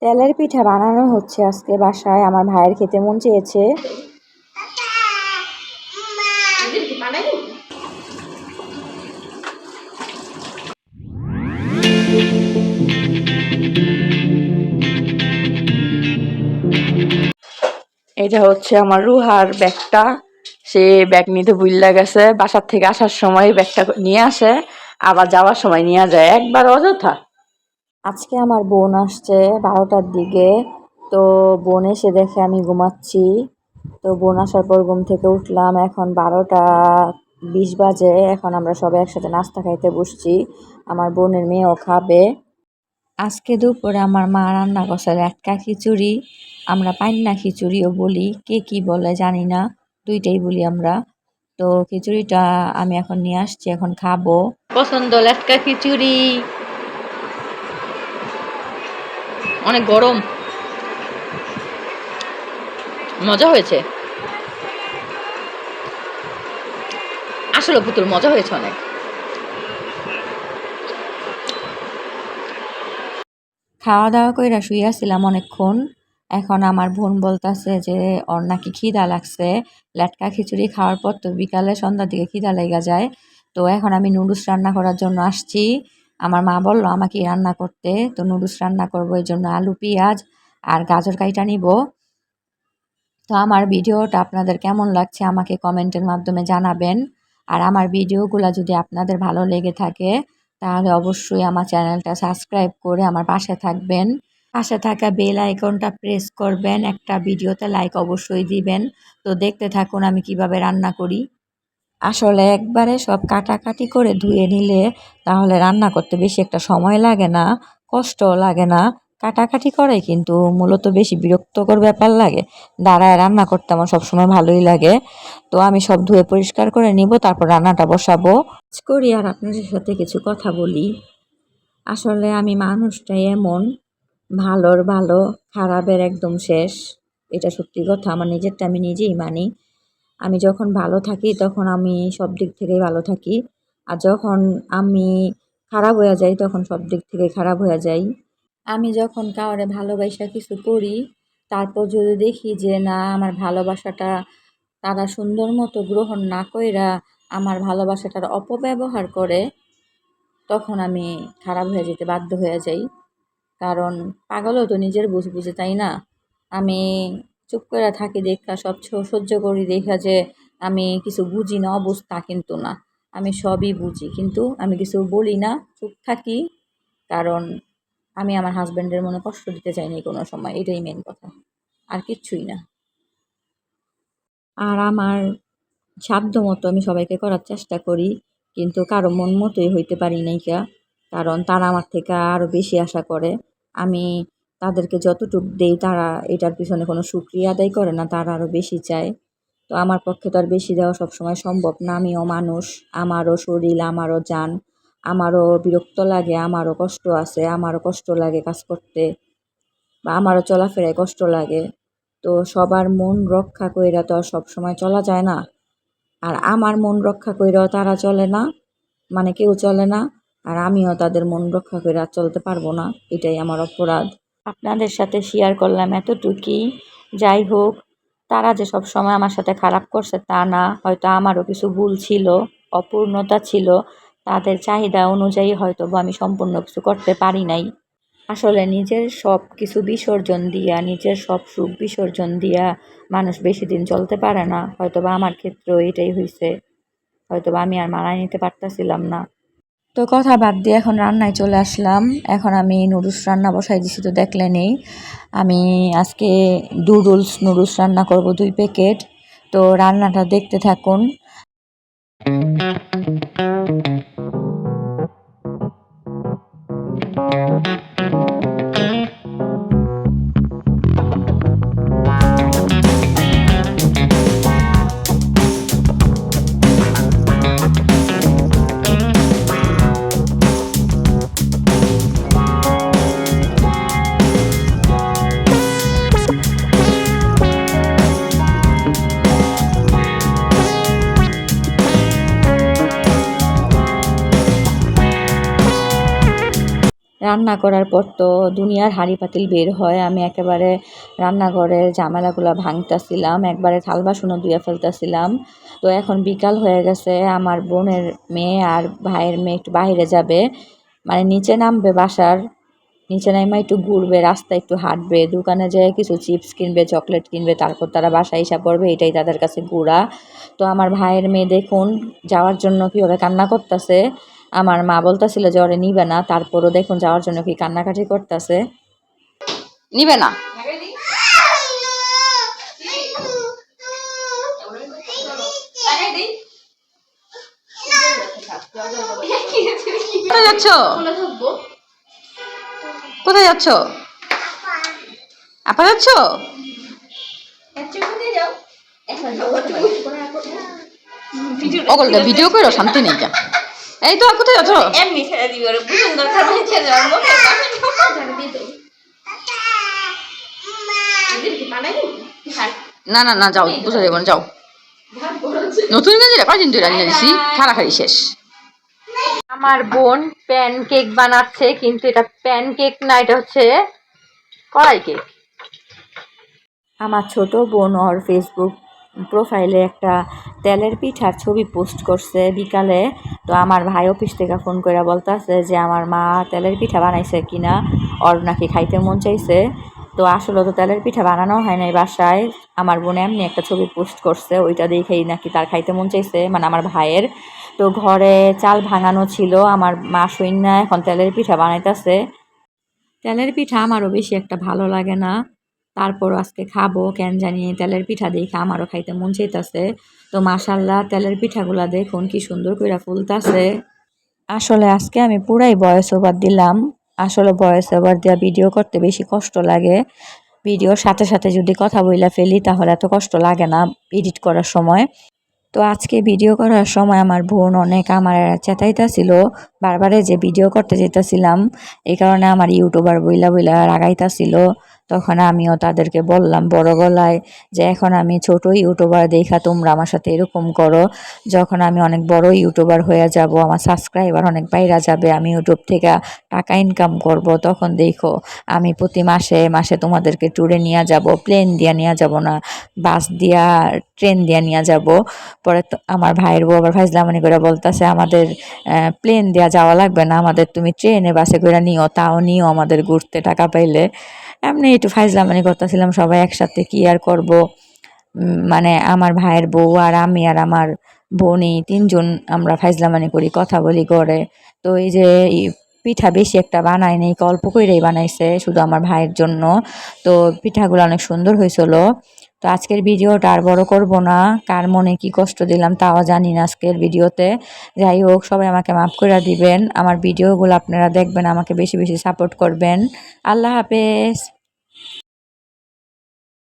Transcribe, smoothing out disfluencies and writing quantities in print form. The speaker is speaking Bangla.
তেলের পিঠা বানানো হচ্ছে আজকে বাসায়। আমার ভাইয়ের খেতে মন চেয়েছে। এটা হচ্ছে আমার রুহার ব্যাগটা। সে ব্যাগ নিতে ভুইল্লা গেছে। বাসার থেকে আসার সময় ব্যাগটা নিয়ে আসে, আবার যাওয়ার সময় নিয়ে যায়, একবার অযথা। আজকে আমার বোন আসছে 12টার দিকে। তো বোন এসে দেখে আমি ঘুমাচ্ছি। তো বোন আসার পর ঘুম থেকে উঠলাম। এখন 12টা 20 বাজে। এখন আমরা সবাই একসাথে নাস্তা খাইতে বসছি। আমার বোনের মেয়েও খাবে। আজকে দুপুরে আমার মা রান্না করছে লেটকা খিচুড়ি। আমরা পান্না খিচুড়িও বলি, কে কি বলে জানি না, দুইটাই বলি আমরা। তো খিচুড়িটা আমি এখন নিয়ে আসছি, এখন খাবো। পছন্দ লেটকা খিচুড়ি, অনেক গরম, মজা হয়েছে। আসলে পুতুল মজা হয়েছে অনেক। খাওয়া দাওয়া কইরা শুইয়াছিলাম অনেকক্ষণ। এখন আমার বোন বলতাছে যে ওর নাকি খিদা লাগছে। লেটকা খিচুড়ি খাওয়ার পর তো বিকালে সন্ধ্যার দিকে খিদা লেগে যায়। তো এখন আমি নুডলস রান্না করার জন্য আসছি। আমার মা বলল আমাকে রান্না করতে। তো নুডলস রান্না করবো, এই জন্য আলু পেঁয়াজ আর গাজর কাইটা নিব। তো আমার ভিডিওটা আপনাদের কেমন লাগছে আমাকে কমেন্টের মাধ্যমে জানাবেন। আর আমার ভিডিওগুলো যদি আপনাদের ভালো লেগে থাকে তাহলে অবশ্যই আমার চ্যানেলটা সাবস্ক্রাইব করে আমার পাশে থাকবেন। পাশে থাকা বেল আইকনটা প্রেস করবেন, একটা ভিডিওতে লাইক অবশ্যই দিবেন। তো দেখতে থাকুন আমি কিভাবে রান্না করি। আসলে একবারে সব কাটাকাটি করে ধুয়ে নিলে তাহলে রান্না করতে বেশি একটা সময় লাগে না, কষ্টও লাগে না। কাটাকাটি করে কিন্তু মূলত বেশি বিরক্তকর ব্যাপার লাগে। দাঁড়ায় রান্না করতে আমার সবসময় ভালোই লাগে। তো আমি সব ধুয়ে পরিষ্কার করে নিব, তারপর রান্নাটা বসাবো। করি আর আপনাদের সাথে কিছু কথা বলি। আসলে আমি মানুষটাই এমন, ভালোর ভালো, খারাপের একদম শেষ। এটা সত্যি কথা, আমার নিজেরটা আমি নিজেই মানি। আমি যখন ভালো থাকি তখন আমি সব দিক থেকেই ভালো থাকি। আর যখন আমি খারাপ হয়ে যাই তখন সব দিক থেকে খারাপ হয়ে যাই। আমি যখন কাউরে ভালোবাসা কিছু করি, তারপর যদি দেখি যে না আমার ভালোবাসাটা তারা সুন্দর মতো গ্রহণ না কইরা আমার ভালোবাসাটার অপব্যবহার করে, তখন আমি খারাপ হয়ে যেতে বাধ্য হয়ে যাই। কারণ পাগলও তো নিজের বুঝ বুঝে, তাই না? আমি চুপ করে থাকি দেখা, সব সহ্য করি দেখা যে আমি কিছু বুঝি না, অবুঝ তা কিন্তু না। আমি সবই বুঝি, কিন্তু আমি কিছু বলি না, চুপ থাকি। কারণ আমি আমার হাজব্যান্ডের মনে কষ্ট দিতে চাইনি কোনো সময়, এটাই মেন কথা, আর কিচ্ছুই না। আর আমার সাধ্য মতো আমি সবাইকে করার চেষ্টা করি, কিন্তু কারো মন মতোই হইতে পারি নাই কা। কারণ তারা আমার থেকে আরও বেশি আশা করে। আমি তাদেরকে যতটুক দেই তারা এটার পিছনে কোনো শুকরিয়া আদায় করে না, তারা আরও বেশি চায়। তো আমার পক্ষে তো আর বেশি দেওয়া সবসময় সম্ভব না। আমিও মানুষ, আমারও শরীর, আমারও জান, আমারও বিরক্ত লাগে, আমারও কষ্ট আছে, আমারও কষ্ট লাগে কাজ করতে, বা আমারও চলাফেরায় কষ্ট লাগে। তো সবার মন রক্ষা কইরা তো আর সবসময় চলা যায় না। আর আমার মন রক্ষা কইরাও তারা চলে না, মানে কেউ চলে না। আর আমিও তাদের মন রক্ষা কইরা চলতে পারবো না, এটাই আমার অপরাধ। আপনাদের সাথে শেয়ার করলাম এতটুকুই। যাই হোক, তারা যে সব সময় আমার সাথে খারাপ করছে তা না, হয়তো আমারও কিছু ভুল ছিল, অপূর্ণতা ছিল। তাদের চাহিদা অনুযায়ী হয়তো বা আমি সম্পূর্ণ কিছু করতে পারি নাই। আসলে নিজের সব কিছু বিসর্জন দিয়া, নিজের সব সুখ বিসর্জন দিয়া মানুষ বেশি দিন চলতে পারে না। হয়তোবা আমার ক্ষেত্রেও এটাই হয়েছে। হয়তোবা আমি আর মানায় নিতে পারতাছিলাম না। তো কথা বাদ দিয়ে এখন রান্নায় চলে আসলাম। এখন আমি নুডলস রান্না বসাই দিছি, তো দেখলেনই। আমি আজকে নুডলস রান্না করব 2 প্যাকেট। তো রান্নাটা দেখতে থাকুন। রান্না করার পর তো দুনিয়ার হাঁড়ি পাতিল বের হয়। আমি একেবারে রান্নাঘরের ঝামেলাগুলো ভাঙতাছিলাম, একবারে থাল বাসনও ধুয়ে ফেলতেছিলাম। তো এখন বিকাল হয়ে গেছে, আমার বোনের মেয়ে আর ভাইয়ের মেয়ে একটু বাইরে যাবে, মানে নিচে নামবে বাসার, নিচে নাইমা একটু ঘুরবে, রাস্তায় একটু হাঁটবে, দোকানে যেয়ে কিছু চিপস কিনবে, চকলেট কিনবে, তারপর তারা বাসায় এসে পড়বে, এটাই তাদের কাছে ঘোরা। তো আমার ভাইয়ের মেয়ে দেখুন যাওয়ার জন্য কীভাবে কান্না করতেছে। আমার মা বলতেছিল যে ওরে নিবে না, তারপরও দেখুন যাওয়ার জন্য কি কান্নাকাটি করতেছে। নিবে না, কোথায় যাচ্ছ? কোথায় যাচ্ছ? আপা যাচ্ছ? অগলটা ভিডিও করো, শান্তি নেই। এই তো কোথায় যাচ্ছ? না না না, যাও, বুঝা দেবো, যাও। নতুন গেঞ্জিটা কয়দিন ধরে আনিয়ে দিছি, খাড়াখাড়ি শেষ। আমার বোন প্যান কেক বানাচ্ছে, কিন্তু এটা প্যান কেক না, এটা হচ্ছে কড়াই কেক। আমার ছোট বোন ওর ফেসবুক প্রোফাইলে একটা তেলের পিঠার ছবি পোস্ট করছে বিকালে। তো আমার ভাই অফিস থেকে ফোন করে বলতেছে যে আমার মা তেলের পিঠা বানাইছে কিনা, ওর নাকি খাইতে মন চাইছে। তো আসলে তো তেলের পিঠা বানানো হয় নাই বাসায়, আমার বোন এমনি একটা ছবি পোস্ট করছে, ওইটা দেখেই নাকি তার খাইতে মন চাইছে, মানে আমার ভাইয়ের। তো ঘরে চাল ভাঙানো ছিল, আমার মা সৈন্যা এখন তেলের পিঠা বানাইতেছে। তেলের পিঠা আমারও বেশি একটা ভালো লাগে না, তারপরও আজকে খাবো, কেন জানি তেলের পিঠা দেখে আমারও খাইতে মন চাইতেছে। তো মাশাল্লাহ তেলের পিঠাগুলা দেখুন কি সুন্দর করে ফুলতাছে। আসলে আজকে আমি পুরাই ভয়েস ওভার দিলাম। আসলে ভয়েস ওভার দেওয়া ভিডিও করতে বেশি কষ্ট লাগে, ভিডিওর সাথে সাথে যদি কথা বইলা ফেলি তাহলে এত কষ্ট লাগে না এডিট করার সময়। তো আজকে ভিডিও করার সময় আমার বোন অনেক আমার চেতাইতাছিল বারবারে যে ভিডিও করতে যেতেছিলাম, এই কারণে আমার ইউটিউবার বইলা বইলা রাগাইতাছিল। তখন আমিও তাদেরকে বললাম বড় গলায় যে এখন আমি ছোট ইউটিউবার দেখা তোমরা আমার সাথে এরকম করো, যখন আমি অনেক বড় ইউটিউবার হয়ে যাব, আমার সাবস্ক্রাইবার অনেক বাইরে যাবে, আমি ইউটিউব থেকে টাকা ইনকাম করব, তখন দেখো আমি প্রতি মাসে মাসে তোমাদেরকে ট্যুরে নিয়ে যাব, প্লেন দিয়ে নিয়ে যাব না, বাস দিয়া ট্রেন দিয়ে নিয়ে যাব। পরে তো আমার ভাইয়ের বউ আবার ফাইজলামানি করে বলতেছে আমাদের প্লেন দেওয়া যাওয়া লাগবে না, আমাদের তুমি ট্রেনে বাসে করে নিও, তাও নিও আমাদের ঘুরতে টাকা পাইলে। এমনি একটু ফাইজলামানি করতেছিলাম, সবাই একসাথে কি আর করব। মানে আমার ভাইয়ের বউ আর আমি আর আমার বোনই তিনজন আমরা ফাইজলামানি করি, কথা বলি করে। তো এই যে পিঠা বেশি একটা বানাই নেই, অল্প করেই বানাইছে শুধু আমার ভাইয়ের জন্য। তো পিঠাগুলো অনেক সুন্দর হয়েছিল। তো আজকের ভিডিওটা আর বড় করব না, কার মনে কি কষ্ট দিলাম তাও জানি না আজকের ভিডিওতে। যাই হোক, সবাই আমাকে মাফ করে দিবেন, আমার ভিডিওগুলো আপনারা দেখবেন, আমাকে বেশি বেশি সাপোর্ট করবেন। আল্লাহ হাফেজ।